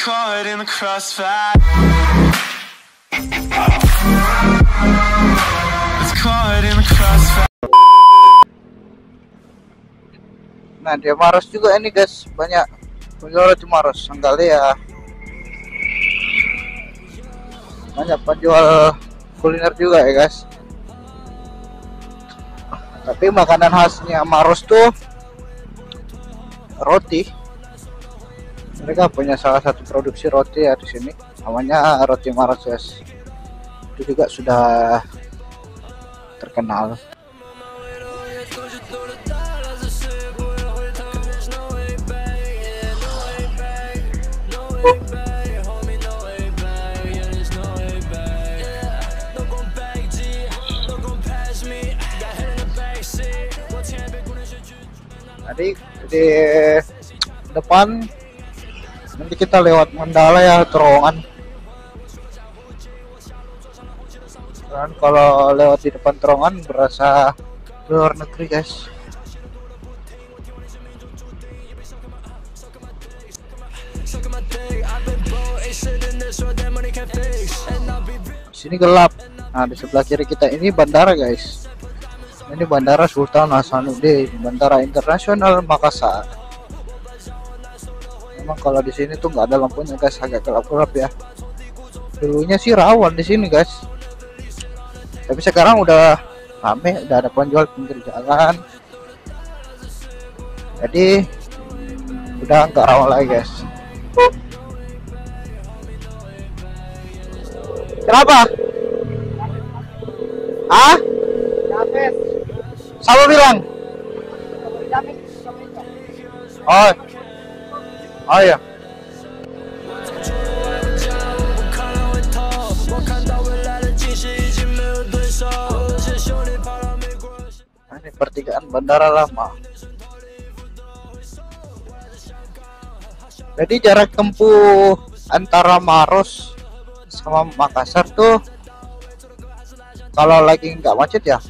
caught in the crossfire. It's caught in the crossfire. Nah, dia Maros juga ini guys, banyak penjual di Maros. Sangkali ya banyak penjual kuliner juga ya guys. Tapi makanan khasnya Maros tuh roti. Mereka punya salah satu produksi roti ya di sini, namanya roti Maros guys. Itu juga sudah terkenal. Tadi di depan nanti kita lewat Mandala ya, terowongan. Dan kalau lewat di depan terowongan berasa luar negeri guys. Sini gelap. Nah, di sebelah kiri kita ini bandara guys. Ini Bandara Sultan Hasanuddin, Bandara Internasional Makassar. Memang kalau di sini tuh nggak ada lampunya guys, agak gelap-gelap ya. Dulunya sih rawan di sini guys, tapi sekarang udah rame, udah ada penjual pinggir jalan. Jadi udah nggak rawan lagi guys. Kenapa? Ah? Selalu bilang. Oh ya. Nah, ini pertigaan Bandara Lama. Jadi jarak tempuh antara Maros sama Makassar tuh kalau lagi nggak macet ya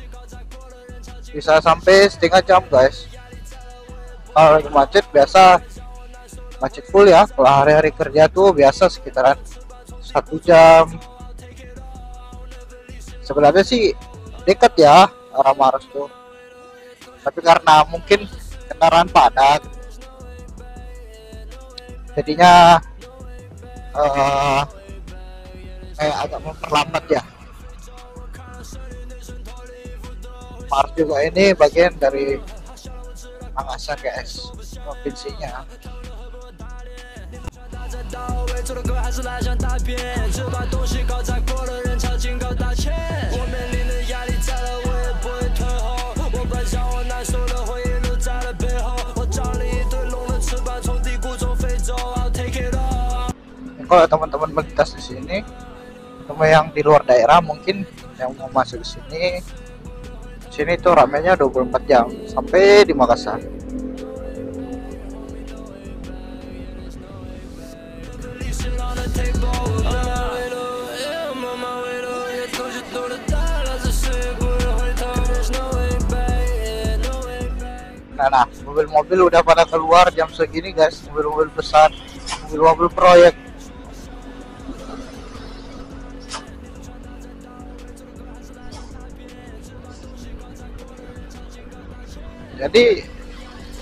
bisa sampai setengah jam guys. Kalau lagi macet biasa macet full ya. Kalau hari-hari kerja tuh biasa sekitaran 1 jam. Sebenarnya sih dekat ya arah Maros tuh, tapi karena mungkin kendaraan padat jadinya kayak agak memperlambat ya. Maros juga ini bagian dari Makassar guys, provinsinya. Kalau teman-teman melintas di sini, teman yang di luar daerah mungkin yang mau masuk ke sini tuh ramenya 24 jam sampai di Makassar. Nah, mobil-mobil udah pada keluar jam segini guys, mobil-mobil besar, mobil-mobil proyek.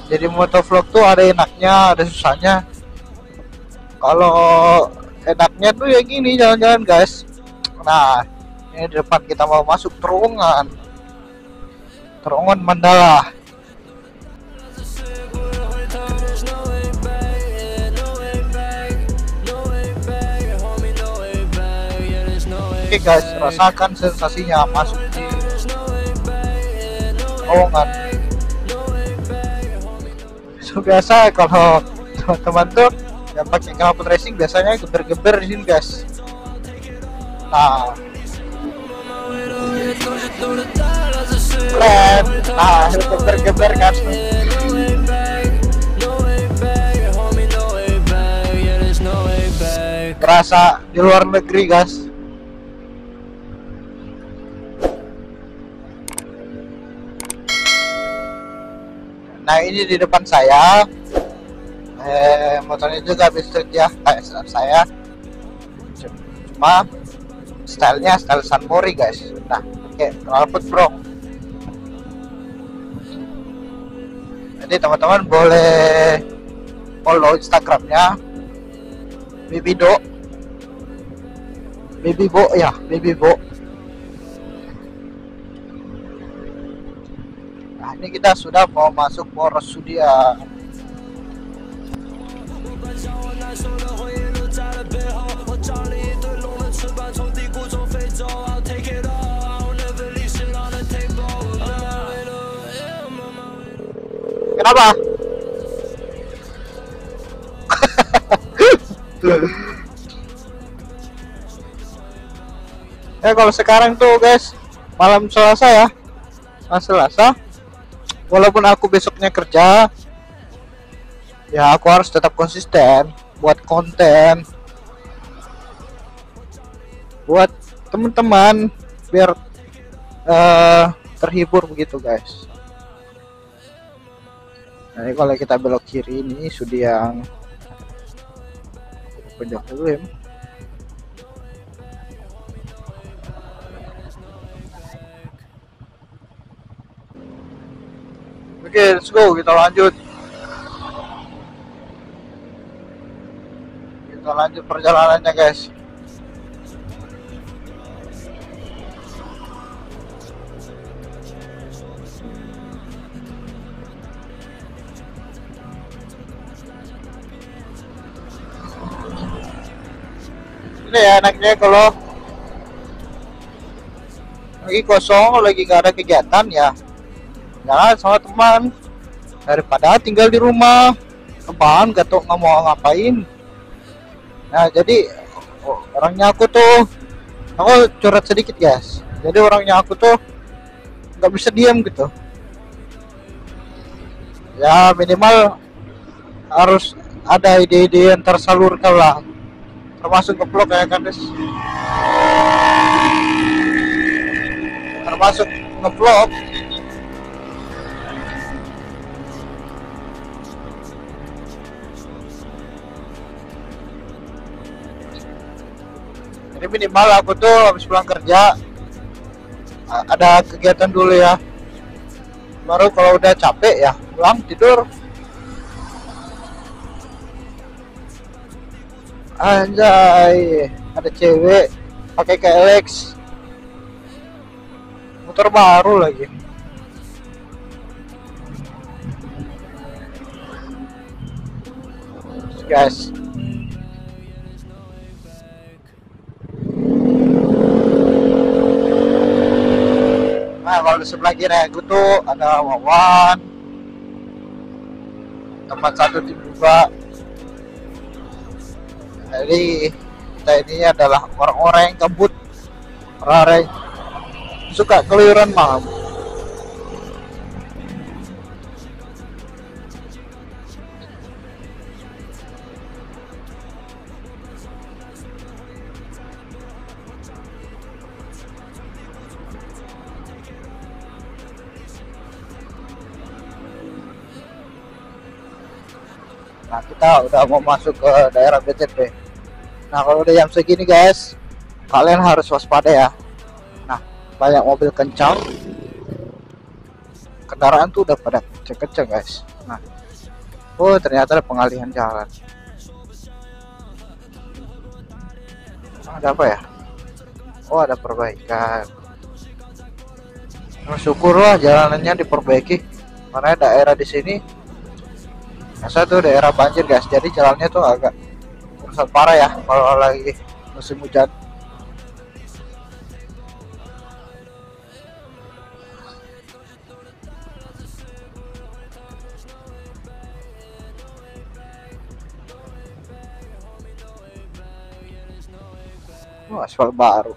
Jadi motovlog tuh ada enaknya, ada susahnya. Kalau enaknya tuh ya gini jalan-jalan guys. Nah, ini di depan kita mau masuk terowongan Mandala. Oke guys, rasakan sensasinya masuk di terowongan. Biasa kalau teman-teman tuh yang pakai knalpot racing biasanya geber-geber di sini guys. Nah, keren. Nah, geber-geber kan. Berasa di luar negeri guys. Nah, ini di depan saya Motornya juga bisa ya kayak saya, cuma stylenya style Sunmori guys. Nah, oke, knalpot bro. Jadi teman-teman boleh follow Instagramnya Bibido, Bibibo ya, Bibibo. Nah, ini kita sudah mau masuk Poros Sudia. Kenapa? Ya kalau sekarang tuh guys, malam Selasa ya, Selasa, walaupun aku besoknya kerja, ya aku harus tetap konsisten buat konten, buat teman-teman biar terhibur begitu guys. Nah, ini kalau kita belok kiri ini sudah yang pojok dulu ya. Oke, let's go, kita lanjut. Kita lanjut perjalanannya guys. Ini ya enaknya kalau lagi kosong, lagi gak ada kegiatan ya jalan sama teman, daripada tinggal di rumah kebahan gak tau nggak mau ngapain. Nah jadi orangnya aku curhat sedikit guys, jadi orangnya aku tuh nggak bisa diam gitu ya, minimal harus ada ide-ide yang tersalurkan lah, termasuk nge-vlog ya kan guys, termasuk nge-vlog. Jadi minimal aku tuh habis pulang kerja ada kegiatan dulu ya, baru kalau udah capek ya pulang tidur. Anjay, ada cewek pakai KLX, motor baru lagi. Guys, nah kalau di sebelah kiri aku tuh ada Wawan, tempat satu tim juga. Jadi kita ini adalah orang-orang yang kabut, orang-orang suka keluyuran malam. Nah kita udah mau masuk ke daerah BTP. Nah kalau udah jam segini guys, kalian harus waspada ya. Nah banyak mobil kencang, kendaraan tuh udah pada kenceng-kenceng guys. Nah ternyata ada pengalihan jalan. Ada apa ya? Oh ada perbaikan. Nah, syukurlah jalanannya diperbaiki, karena daerah di sini masa tuh daerah banjir guys, jadi jalannya tuh agak rusak parah ya kalau lagi musim hujan. Aspal baru.